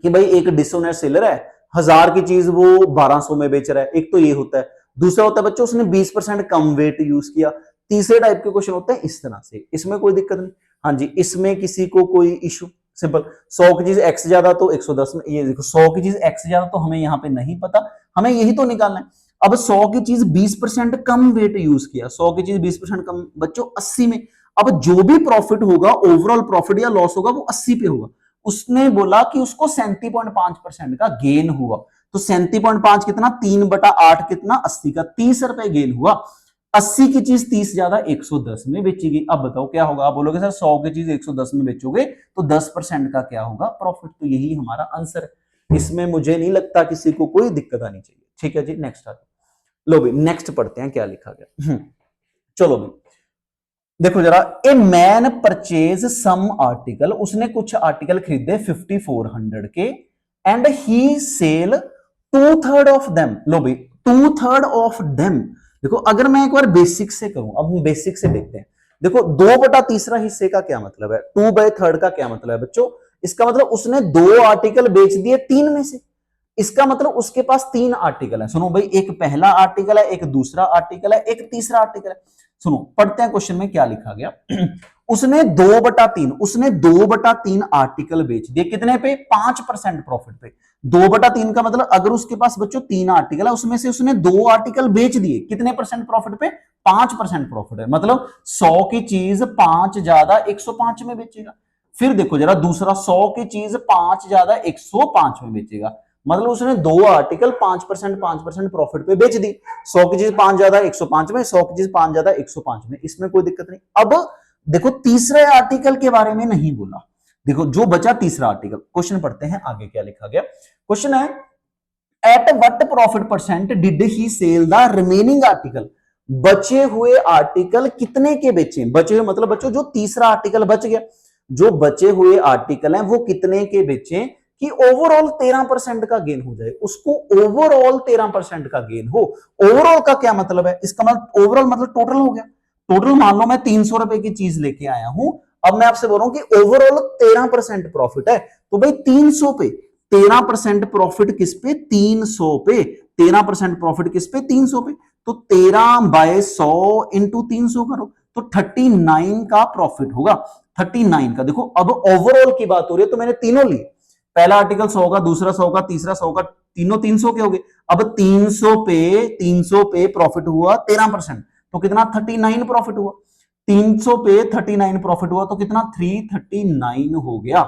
कि भाई एक डिसऑनेस्ट सेलर है, 1000 की चीज वो 1200 में बेच रहा है, एक तो ये होता है। दूसरा होता है बच्चों उसने 20% कम वेट यूज किया। तीसरे टाइप के क्वेश्चन होते हैं इस तरह से, इसमें कोई दिक्कत नहीं। हाँ जी, इसमें किसी को कोई इशू? सिंपल, 100 की चीज x ज्यादा तो 110 में, ये देखो 100 की चीज x ज्यादा तो हमें यहाँ पे नहीं पता, हमें यही तो निकालना है। अब 100 की चीज 20% कम वेट यूज किया, 100 की चीज 20% कम बच्चों 80 में। अब जो भी प्रॉफिट होगा, ओवरऑल प्रॉफिट या लॉस होगा, वो 80 पे होगा। उसने बोला कि उसको 37.5% का गेन हुआ, तो 37.5 कितना, 3/8 कितना, 80 का 30 रुपए गेन हुआ। 80 की चीज 30 ज्यादा 110 में बेचेगी। अब बताओ क्या होगा? आप बोलोगे सर 100 की चीज 110 में बेचोगे तो 10% का क्या होगा? प्रॉफिट। तो यही हमारा आंसर है, इसमें मुझे नहीं लगता किसी को कोई दिक्कत आनी चाहिए। ठीक है जी, नेक्स्ट आते। लो भाई नेक्स्ट पढ़ते हैं क्या लिखा गया। चलो भाई देखो जरा, a man purchase some article, उसने कुछ आर्टिकल खरीदे 5400 के, and he sell 2/3 of them. लो भाई 2/3 ऑफ देम, देखो अगर मैं एक बार बेसिक से करूं, अब हम बेसिक से देखते हैं। देखो 2/3 हिस्से का क्या मतलब है, 2/3 का क्या मतलब है बच्चों? इसका मतलब उसने 2 आर्टिकल बेच दिए 3 में से। इसका मतलब उसके पास 3 आर्टिकल है। सुनो भाई, एक पहला आर्टिकल है, एक दूसरा आर्टिकल है, एक तीसरा आर्टिकल है। सुनो पढ़ते हैं क्वेश्चन में क्या लिखा गया। उसने 2/3, उसने 2/3 आर्टिकल बेच दिए कितने पे? 5% प्रॉफिट पे। 2/3 का मतलब अगर उसके पास बच्चों 3 आर्टिकल है, उसमें से उसने 2 आर्टिकल बेच दिए, कितने परसेंट प्रॉफिट पे? 5% प्रॉफिट है। मतलब 100 की चीज 5 ज्यादा 105 में बेचेगा। फिर देखो जरा दूसरा, 100 की चीज 5 ज्यादा 105 में बेचेगा, मतलब उसने 2 आर्टिकल 5% प्रॉफिट पे बेच दी। 100 की चीज 5 ज्यादा 105 में, 100 की चीज 5 ज्यादा 105 में, इसमें कोई दिक्कत नहीं। अब देखो तीसरे आर्टिकल के बारे में नहीं बोला। देखो जो बचा तीसरा आर्टिकल, क्वेश्चन पढ़ते हैं आगे क्या लिखा गया। क्वेश्चन है, at what profit percent did he sell the remaining article. बचे हुए आर्टिकल कितने के बेचे? बचे हुए मतलब बच्चों जो तीसरा आर्टिकल बच गया, जो बचे हुए आर्टिकल हैं वो कितने के बेचे कि ओवरऑल 13% का गेन हो जाए, उसको ओवरऑल 13% का गेन हो। ओवरऑल का क्या मतलब है? इसका मतलब ओवरऑल मतलब टोटल हो गया। टोटल मान लो मैं 300 रुपए की चीज लेके आया हूं, अब मैं आपसे बोल रहा हूं कि ओवरऑल 13% प्रॉफिट है, तो भाई 300 पे 13% प्रॉफिट किस पे? 300 पे। 13% प्रॉफिट किस पे? 300 पे। तो 13/100 इंटू 300 करो तो 39 का प्रॉफिट होगा। 39 का। देखो अब ओवरऑल की बात हो रही है तो मैंने तीनों लिए, पहला आर्टिकल 100 का, दूसरा 100 का, तीसरा 100 का, तीनों 300 के हो गए। अब 300 पे प्रॉफिट हुआ 13%, तो कितना? 39 प्रॉफिट हुआ। 300 पे 39 प्रॉफिट हुआ तो कितना? 339 हो गया।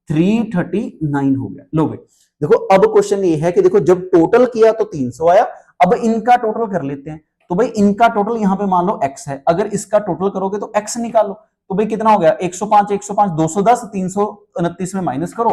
339 हो गया। लो भाई देखो अब क्वेश्चन ये है कि देखो जब टोटल किया तो 300 आया, अब इनका टोटल कर लेते हैं। तो भाई इनका टोटल यहां पे मान लो x है, अगर इसका टोटल करोगे तो x निकालो, तो भाई कितना हो गया? 105 105 210, 329 में माइनस करो।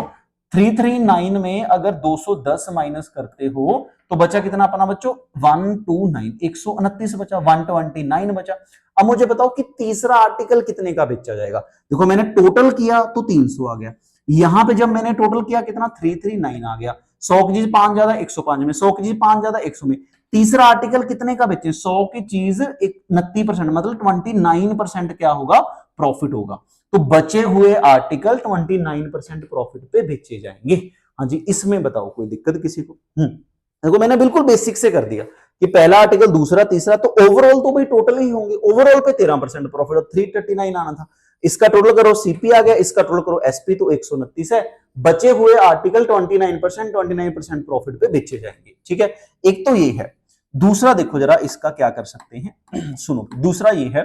339 में अगर 210 माइनस करते हो तो बचा कितना अपना बच्चों? 129, 129 बचा, 129 बचा। अब मुझे बताओ कि तीसरा आर्टिकल कितने का बेचा जाएगा? देखो मैंने टोटल किया तो 300 आ गया, यहां पे जब मैंने टोटल किया कितना? 339 आ गया। 100 की चीज 5 ज्यादा 105 में, 100 की चीज 5 ज्यादा 100 में। तीसरा आर्टिकल कितने का बेचे? 100 की चीज 29%, मतलब 29% क्या होगा? प्रॉफिट होगा। तो बचे हुए आर्टिकल 29% प्रॉफिट पे बेचे जाएंगे। हाँ जी, इसमें बताओ कोई दिक्कत किसी को? देखो मैंने बिल्कुल बेसिक से कर दिया कि पहला आर्टिकल दूसरा तीसरा, तो ओवरऑल तो भाई टोटल ही होंगे। ओवरऑल पे 13% प्रॉफिट, 339 आना था। इसका टोटल करो सीपी आ गया, इसका टोटल करो एसपी, तो 129 है। बचे हुए आर्टिकल 29% प्रॉफिट पे बेचे जाएंगे। ठीक है, एक तो ये है। दूसरा देखो जरा इसका क्या कर सकते हैं। सुनो दूसरा ये है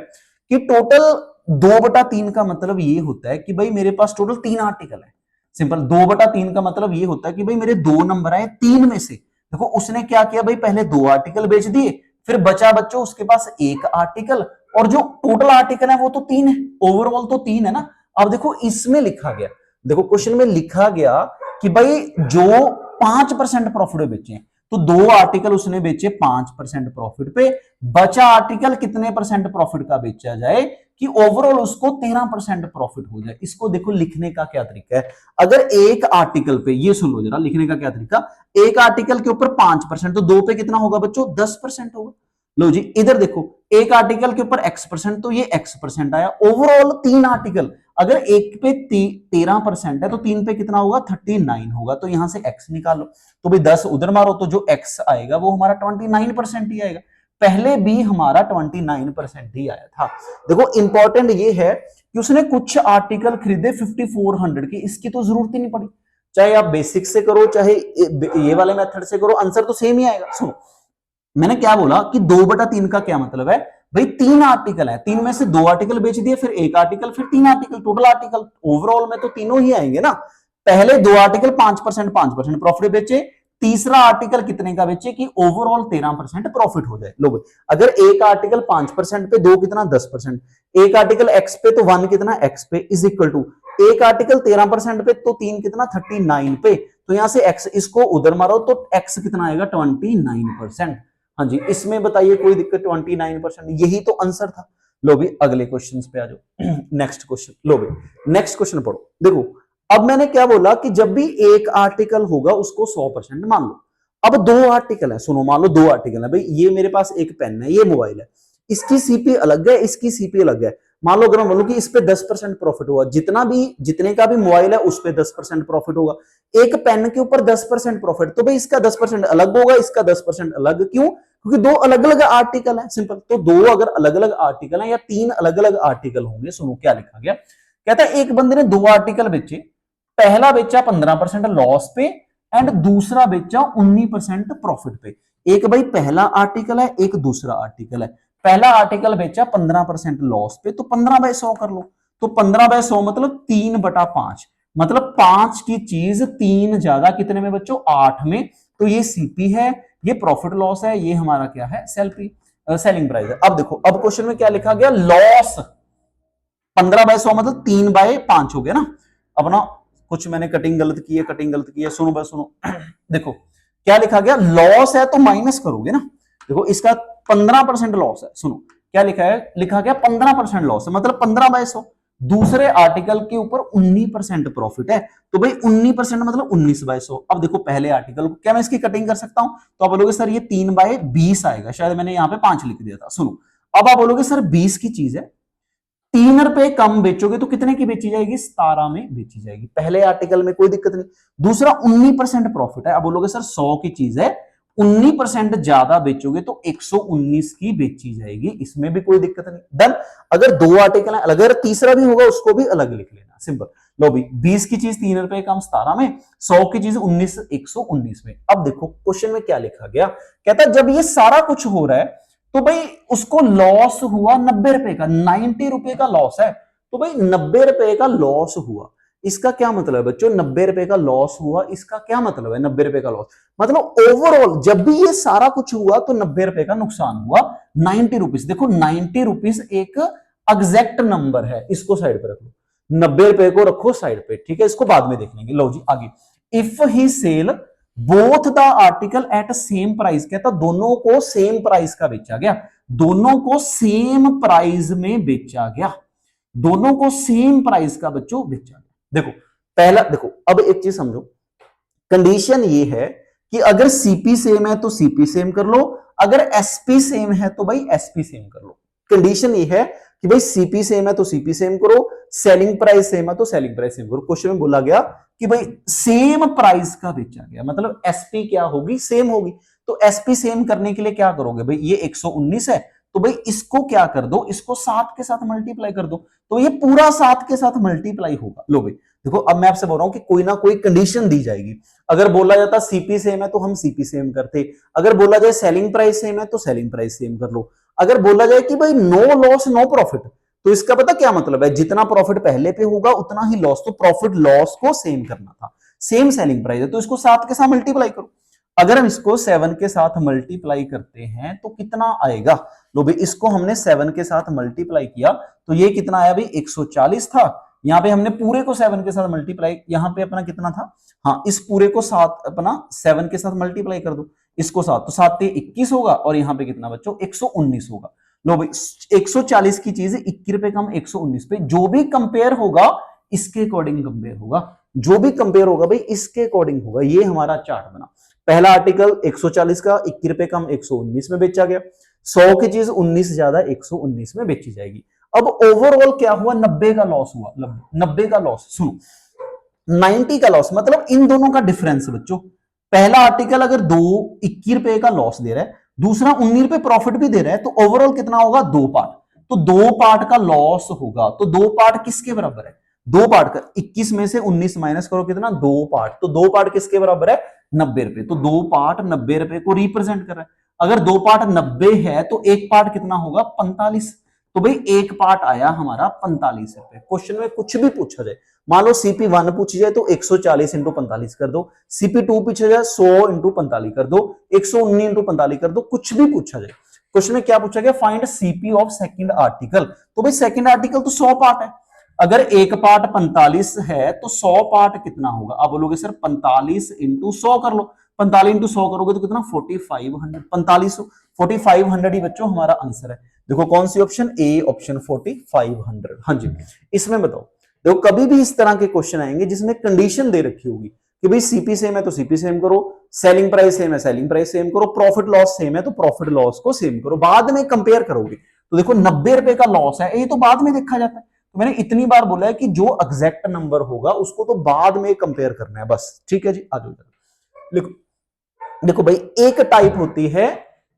कि टोटल 2/3 का मतलब ये होता है कि भाई मेरे पास टोटल 3 आर्टिकल है। सिंपल, 2/3 का मतलब ये होता है कि भाई मेरे 2 नंबर आए 3 में से। देखो उसने क्या किया भाई, पहले 2 आर्टिकल बेच दिए, फिर बचा बच्चों उसके पास 1 आर्टिकल, और जो टोटल आर्टिकल है वो तो 3 है, ओवरऑल तो 3 है ना। अब देखो इसमें लिखा गया, देखो क्वेश्चन में लिखा गया कि भाई जो 5% प्रॉफिट बेचे, तो 2 आर्टिकल उसने बेचे 5% प्रॉफिट पे, बचा आर्टिकल कितने परसेंट प्रॉफिट का बेचा जाए कि ओवरऑल उसको 13% प्रॉफिट हो जाए। इसको देखो लिखने का क्या तरीका है। अगर एक आर्टिकल पे, ये सुन लो जरा, लिखने का क्या तरीका, एक आर्टिकल के ऊपर 5%, तो 2 पे कितना होगा बच्चों? 10% होगा। लो जी इधर देखो, एक आर्टिकल के ऊपर x%, तो ये x% आया। ओवरऑल 3 आर्टिकल, अगर एक पे 13% है तो 3 पे कितना होगा? 39 होगा। तो यहां से x निकालो, तो भाई 10 उधर मारो तो जो x आएगा वो हमारा 29% ही आएगा। पहले भी हमारा 29% ही आया था। देखो इंपॉर्टेंट ये है कि उसने कुछ आर्टिकल खरीदे 5400 के, इसकी तो जरूरत ही नहीं पड़ी। चाहे आप बेसिक से करो चाहे ये वाले मेथड से करो, आंसर तो सेम ही आएगा। सुनो मैंने क्या बोला कि 2/3 का क्या मतलब है भाई, 3 आर्टिकल है, 3 में से 2 आर्टिकल बेच दिए, फिर 1 आर्टिकल, फिर 3 आर्टिकल, टोटल आर्टिकल ओवरऑल में तो तीनों ही आएंगे ना। पहले 2 आर्टिकल 5% प्रॉफिट बेचे, तीसरा आर्टिकल कितने का बेचे कि ओवरऑल 13% प्रॉफिट हो जाए। लो भाई अगर एक आर्टिकल 5% पे, 2 कितना 10%, एक आर्टिकल एक्स पे तो 1 कितना एक्स पे इज इक्वल टू एक आर्टिकल 13% पे तो 3 कितना 39 पे, तो यहां से एक्स इसको उधर मारो तो एक्स कितना आएगा 29%। हाँ जी इसमें बताइए कोई दिक्कत, 29%, यही तो आंसर था। लो भी अगले क्वेश्चन पे आ जाओ। नेक्स्ट क्वेश्चन, लो भी नेक्स्ट क्वेश्चन पढ़ो। देखो अब मैंने क्या बोला कि जब भी एक आर्टिकल होगा उसको 100% मान लो। अब 2 आर्टिकल है, सुनो मान लो 2 आर्टिकल है भाई, ये मेरे पास एक पेन है, ये मोबाइल है, इसकी सीपी अलग है, इसकी सीपी अलग है। मान लो अगर मैं बोलूं कि इस पे 10% प्रॉफिट हुआ, जितने का भी मोबाइल है उस पे 10% प्रॉफिट होगा, एक पेन के ऊपर 10% प्रॉफिट, तो भाई इसका 10% अलग होगा, इसका 10% अलग, क्यों? क्योंकि 2 अलग अलग आर्टिकल है, सिंपल। तो 2 अगर अलग अलग आर्टिकल है या 3 अलग अलग आर्टिकल होंगे, सुनो क्या लिखा गया, कहता है एक बंदे ने 2 आर्टिकल बेचे, पहला बेचा 15% लॉस पे एंड दूसरा बेचा 19% प्रॉफिट पे। एक भाई पहला आर्टिकल है, एक दूसरा आर्टिकल है। पहला आर्टिकल बेचा 15% लॉस पे, तो 15/100 कर लो, तो 15/100 मतलब 3/5, मतलब 5 की चीज 3 ज्यादा कितने में बच्चों 8 में, तो ये सीपी है, ये प्रॉफिट लॉस है, ये हमारा क्या है सेलिंग प्राइस है। अब देखो अब क्वेश्चन में क्या लिखा गया, लॉस 15/100 मतलब 3/5 हो गया ना। अपना कुछ मैंने कटिंग गलत की है, सुनो बस सुनो। देखो क्या लिखा गया, लॉस है तो माइनस करोगे ना। देखो इसका 15% लॉस है, सुनो क्या लिखा है, लिखा गया 15% लॉस है मतलब 15/100, दूसरे आर्टिकल के ऊपर 19% प्रॉफिट है, तो भाई 19% मतलब 19/100। अब देखो पहले आर्टिकल को क्या मैं इसकी कटिंग कर सकता हूं, तो आप बोलोगे सर ये 3/20 आएगा, शायद मैंने यहां पे 5 लिख दिया था। सुनो अब आप बोलोगे सर 20 की चीज है, 3 रुपए कम बेचोगे तो कितने की बेची जाएगी, 17 में बेची जाएगी, पहले आर्टिकल में कोई दिक्कत नहीं। दूसरा 19% प्रॉफिट है, अब बोलोगे सर 100 की चीज है, 19% ज्यादा बेचोगे तो 119 की बेची जाएगी, इसमें भी कोई दिक्कत नहीं, डन। अगर 2 आर्टिकल है, अगर तीसरा भी होगा उसको भी अलग लिख लेना, सिंपल। लो भी 20 की चीज 3 रुपए कम 17 में, 100 की चीज 119 में। अब देखो क्वेश्चन में क्या लिखा गया, कहता है जब ये सारा कुछ हो रहा है तो भाई उसको लॉस हुआ 90 रुपए का, 90 रुपए का लॉस है, तो भाई 90 रुपए का लॉस हुआ, इसका क्या मतलब है बच्चों, 90 रुपए का लॉस हुआ, इसका क्या मतलब है 90 रुपए का लॉस, मतलब ओवरऑल जब भी ये सारा कुछ हुआ तो 90 रुपए का नुकसान हुआ। 90 रुपीज, देखो 90 रुपीज एक एग्जैक्ट नंबर है, इसको साइड पे रख लो, 90 रुपए को रखो साइड पे, ठीक है, इसको बाद में देख लेंगे। लो जी आगे, if he sell both the article at same price, कहता दोनों को सेम प्राइस का बेचा गया, दोनों को सेम प्राइस में बेचा गया, दोनों को सेम प्राइस का बच्चों बेचा गया। देखो पहला, देखो अब एक चीज समझो, कंडीशन ये है कि अगर सीपी सेम है तो सीपी सेम कर लो, अगर एसपी सेम है तो भाई एसपी सेम कर लो। कंडीशन ये है कि भाई सीपी सेम है तो सीपी सेम करो, सेलिंग प्राइस सेम है तो सेलिंग प्राइस सेम करो। क्वेश्चन में बोला गया कि भाई सेम प्राइस का बेचा गया, मतलब एसपी क्या होगी, सेम होगी, तो एसपी सेम करने के लिए क्या करोगे भाई, ये 119 है तो भाई इसको क्या कर दो, इसको 7 के साथ मल्टीप्लाई कर दो, तो ये पूरा 7 के साथ मल्टीप्लाई होगा। लो भाई देखो अब मैं आपसे बोल रहा हूं कि कोई ना कोई कंडीशन दी जाएगी, अगर बोला जाता सीपी सेम है तो हम सीपी सेम करते, अगर बोला जाए सेलिंग प्राइस सेम है तो सेलिंग प्राइस सेम कर लो, अगर बोला जाए कि भाई नो लॉस नो प्रॉफिट, तो इसका पता क्या मतलब है, जितना प्रॉफिट पहले पे होगा उतना ही लॉस, तो प्रॉफिट लॉस को सेम करना था, सेम सेलिंग प्राइस है तो इसको 7 के साथ मल्टीप्लाई करो। अगर हम इसको 7 के साथ मल्टीप्लाई करते हैं तो कितना आएगा, लो भाई इसको हमने 7 के साथ मल्टीप्लाई किया तो ये कितना आया भाई 140 था, यहां पे हमने पूरे को 7 के साथ मल्टीप्लाई, यहां पे अपना कितना था, हाँ इस पूरे को 7 अपना 7 के साथ मल्टीप्लाई कर दो, इसको 7 तो 7 21 होगा और यहां पे कितना बच्चों 119 होगा। लो भाई 140 की चीज 21 रुपए कम 119 पे, जो भी कंपेयर होगा इसके अकॉर्डिंग कंपेयर होगा, जो भी कंपेयर होगा भाई इसके अकॉर्डिंग होगा। ये हमारा चार्ट बना, पहला आर्टिकल 140 का 21 रुपए कम 119 में बेचा गया, 100 की चीज 19 ज्यादा 119 में बेची जाएगी। अब ओवरऑल क्या हुआ, 90 का लॉस हुआ, 90 का लॉस, सुनो 90 का लॉस मतलब इन दोनों का डिफरेंस बच्चों, पहला आर्टिकल अगर 21 रुपए का लॉस दे रहा है, दूसरा 19 रुपए प्रॉफिट भी दे रहा है, तो ओवरऑल कितना होगा, 2 पार्ट, तो 2 पार्ट का लॉस होगा। तो 2 पार्ट किसके बराबर है, 2 पार्ट का 21 में से 19 माइनस करो कितना, 2 पार्ट, तो 2 पार्ट किसके बराबर है, 90 रुपए। तो 2 पार्ट 90 रुपए को रिप्रेजेंट कर रहा है। अगर 2 पार्ट 90 है तो एक पार्ट कितना होगा, 45। तो भाई एक पार्ट आया हमारा 45 रुपए। क्वेश्चन में कुछ भी पूछा जाए, मान लो CP1 पूछी जाए तो 140 इंटू 45 कर दो, CP2 पूछा जाए 100 इंटू 45 कर दो, 119 इंटू 45 कर दो, कुछ भी पूछा जाए। क्वेश्चन में क्या पूछा गया, find CP of second article. तो भाई सेकंड आर्टिकल तो 100 पार्ट है, अगर एक पार्ट 45 है तो 100 पार्ट कितना होगा। आप बोलोगे सर 45 इंटू 100 कर लो, 45 इंटू 100 करोगे तो कितना 4500, 4500 ही बच्चों हमारा आंसर है। देखो कौन सी ऑप्शन, ए ऑप्शन 4500। हाँ जी, इसमें बताओ, देखो कभी भी इस तरह के क्वेश्चन आएंगे जिसमें कंडीशन दे रखी होगी कि भाई CP सेम है तो CP सेम करो, सेलिंग प्राइस सेम है सेलिंग प्राइस सेम करो, प्रॉफिट लॉस सेम है तो प्रॉफिट लॉस को सेम करो, बाद में कंपेयर करोगे। तो देखो 90 रुपए का लॉस है, ये तो बाद में देखा जाता है। तो मैंने इतनी बार बोला है कि जो एग्जैक्ट नंबर होगा उसको तो बाद में कंपेयर करना है बस, ठीक है जी। आ जाओ देखो, देखो भाई एक टाइप होती है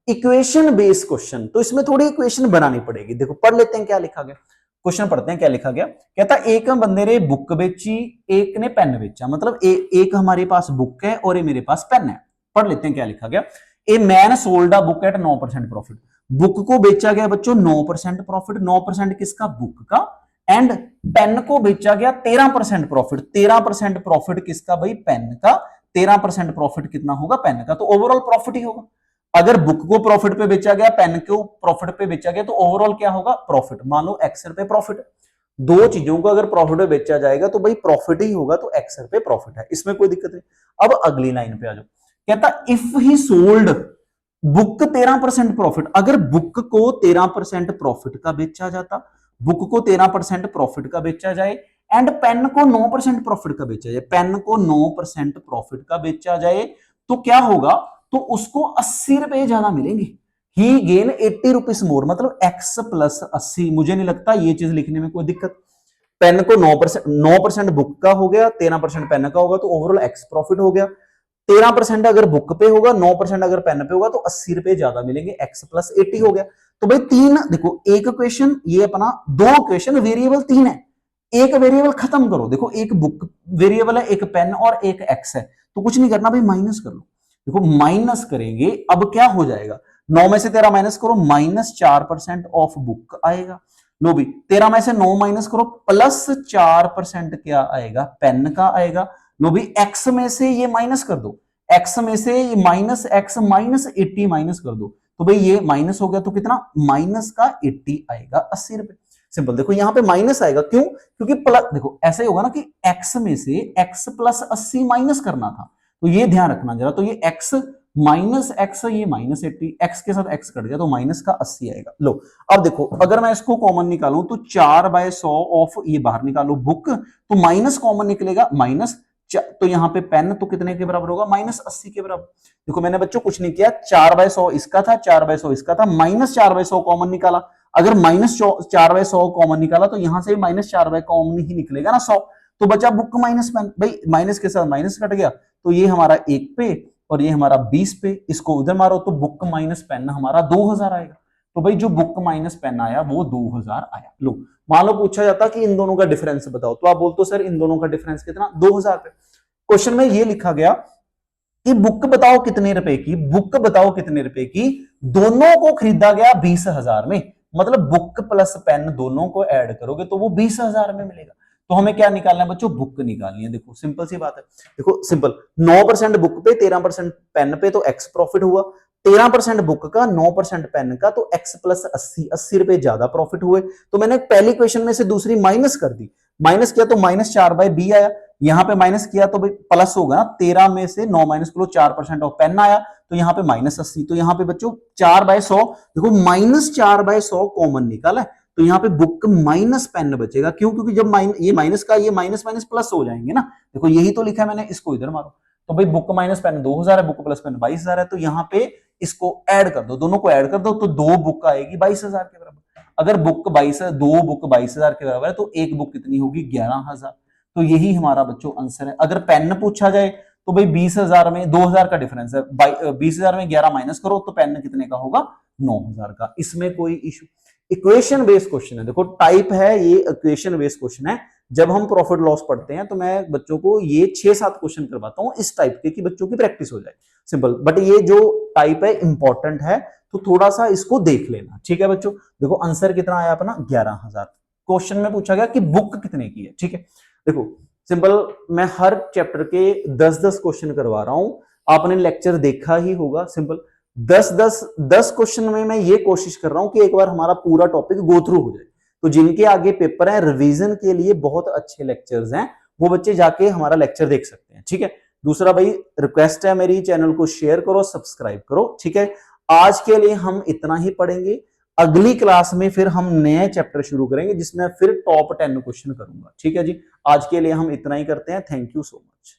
इक्वेशन बेस्ड क्वेश्चन, तो इसमें थोड़ी इक्वेशन बनानी पड़ेगी। देखो पढ़ लेते हैं क्या लिखा गया, क्वेश्चन पढ़ते हैं क्या लिखा गया। कहता एक बंदे ने बुक बेची, एक ने पेन बेचा, मतलब एक हमारे पास बुक है और ये मेरे पास पेन है। पढ़ लेते हैं क्या लिखा गया। A man sold a book at 9% profit, book को बेचा गया बच्चों 9% प्रॉफिट, 9% किसका, बुक का। एंड पेन को बेचा गया 13% प्रॉफिट, 13% प्रॉफिट किसका भाई, पेन का। 13% प्रॉफिट कितना होगा, पेन का। तो ओवरऑल प्रॉफिट ही होगा। अगर बुक को प्रॉफिट पे बेचा गया, पेन को प्रॉफिट पे बेचा गया, तो ओवरऑल क्या होगा, प्रॉफिट। मान लो एक्स रुपए प्रॉफिट, दो चीजों को अगर प्रॉफिट पे बेचा जाएगा तो भाई प्रॉफिट ही होगा, तो एक्स रुपए प्रॉफिट है, इसमें कोई दिक्कत नहीं। अब अगली लाइन पे आ जाओ, कहता if he sold book 13% profit, अगर बुक को 13% प्रॉफिट का बेचा जाता, बुक को 13% प्रॉफिट का बेचा जाए, एंड पेन को 9% प्रॉफिट का बेचा जाए, पेन को 9% प्रॉफिट का बेचा जाए, तो क्या होगा, तो उसको 80 रुपए ज्यादा मिलेंगे। ही गेन 80 रुपीज मोर, मतलब x प्लस 80। मुझे नहीं लगता ये चीज लिखने में कोई दिक्कत। पेन को 9% बुक का हो गया, 13% पेन का होगा, तो ओवरऑल x प्रॉफिट हो गया। 13% अगर बुक पे होगा, 9% अगर पेन पे होगा, तो 80 रुपए ज्यादा मिलेंगे, x प्लस 80 हो गया। तो भाई तीन देखो, एक क्वेश्चन ये अपना, दो क्वेश्चन, वेरिएबल तीन है, एक वेरिएबल खत्म करो। देखो एक बुक वेरिएबल है, एक पेन और एक एक्स है, तो कुछ नहीं करना भाई, माइनस कर लो। देखो माइनस करेंगे, अब क्या हो जाएगा, 9 में से 13 माइनस करो, -4% ऑफ बुक आएगा। लो भी 13 में से 9 माइनस करो, +4% क्या आएगा, पेन का आएगा। लो भी एक्स में से ये माइनस कर दो, एक्स में से ये माइनस एक्स -80 माइनस कर दो, तो भाई ये माइनस हो गया, तो कितना, माइनस का 80 आएगा, 80 रुपए। सिंपल। देखो यहां पे माइनस आएगा, क्यों, क्योंकि प्लस, देखो ऐसा ही होगा ना कि x में से x प्लस 80 माइनस करना था, तो ये ध्यान रखना जरा। तो ये x माइनस एक्स, ये -80, x के साथ x कट गया तो माइनस का 80 आएगा। लो अब देखो, अगर मैं इसको कॉमन निकालूं तो 4/100 ऑफ, ये बाहर निकालो बुक, तो माइनस कॉमन निकलेगा, माइनस, तो यहाँ पे पेन तो कितने के बराबर होगा, -80 के बराबर। देखो मैंने बच्चों कुछ नहीं किया, 4/100 इसका था, 4/100 इसका था, -4/100 कॉमन निकाला। अगर -4/100 कॉमन निकाला तो यहां से -4 कॉमन ही निकलेगा ना, 100, तो बचा बुक माइनस पेन। भाई माइनस के साथ माइनस कट गया, तो ये हमारा 1 पे और ये हमारा 20 पे, इसको उधर मारो तो बुक माइनस पेन हमारा 2000 आएगा। तो भाई जो बुक माइनस पेन आया वो 2000 आया। लो मान लो पूछा जाता कि इन दोनों का डिफरेंस बताओ, तो आप बोलते सर इन दोनों का डिफरेंस कितना, 2000 पे। क्वेश्चन में ये लिखा गया कि बुक बताओ कितने रुपए की, बुक बताओ कितने रुपए की, दोनों को खरीदा गया 20,000 में, मतलब बुक प्लस पेन दोनों को ऐड करोगे तो वो 20,000 में मिलेगा। तो हमें क्या निकालना है बच्चों, बुक निकालनी है। देखो सिंपल सी बात है, देखो सिंपल, 9% बुक पे 13% पेन पे, तो एक्स प्रॉफिट हुआ। 13% बुक का 9% पेन का, तो एक्स प्लस 80 रुपए ज्यादा प्रॉफिट हुए। तो मैंने पहली क्वेश्चन में से दूसरी माइनस कर दी, माइनस किया तो -4/b आया, यहां पे माइनस किया तो भाई प्लस होगा ना, 13 में से 9 माइनस करो, 4% ऑफ पेन आया, तो यहाँ पे -80। तो यहाँ पे बच्चों 4/100, देखो -4/100 कॉमन निकाला है, तो यहाँ पे बुक माइनस पेन बचेगा। क्यों, क्योंकि जब ये माइनस का ये माइनस माइनस प्लस हो जाएंगे ना। देखो यही तो लिखा है मैंने, इसको इधर मारो, तो भाई बुक माइनस पेन 2000 है, बुक प्लस पेन 22,000 है, तो यहाँ पे इसको ऐड कर दो, दोनों को ऐड कर दो, तो दो बुक आएगी 22,000 के बराबर। अगर बुक 22, दो बुक 22,000 के बराबर है, तो एक बुक कितनी होगी, 11,000। तो यही हमारा बच्चों आंसर है। अगर पेन पूछा जाए तो भाई 20,000 में 2,000 का डिफरेंस है, 20,000 में 11 माइनस करो तो पेन कितने का होगा, 9,000 का। इसमें कोई इशू, इक्वेशन बेस्ड क्वेश्चन है, देखो टाइप है ये, इक्वेशन बेस्ड क्वेश्चन है। जब हम प्रॉफिट लॉस पढ़ते हैं तो मैं बच्चों को ये 6-7 क्वेश्चन करवाता हूं इस टाइप के, कि बच्चों की प्रैक्टिस हो जाए, सिंपल। बट ये जो टाइप है इंपॉर्टेंट है, तो थोड़ा सा इसको देख लेना, ठीक है बच्चों। देखो आंसर कितना आया अपना, 11,000। क्वेश्चन में पूछा गया कि बुक कितने की है, ठीक है। देखो सिंपल, मैं हर चैप्टर के 10-10 क्वेश्चन करवा रहा हूं, आपने लेक्चर देखा ही होगा। सिंपल 10 क्वेश्चन में मैं ये कोशिश कर रहा हूं कि एक बार हमारा पूरा टॉपिक गो थ्रू हो जाए। तो जिनके आगे पेपर है, रिवीजन के लिए बहुत अच्छे लेक्चर्स हैं, वो बच्चे जाके हमारा लेक्चर देख सकते हैं, ठीक है। दूसरा भाई रिक्वेस्ट है मेरी, चैनल को शेयर करो, सब्सक्राइब करो, ठीक है। आज के लिए हम इतना ही पढ़ेंगे, अगली क्लास में फिर हम नए चैप्टर शुरू करेंगे जिसमें फिर टॉप 10 क्वेश्चन करूंगा, ठीक है जी। आज के लिए हम इतना ही करते हैं, थैंक यू सो मच।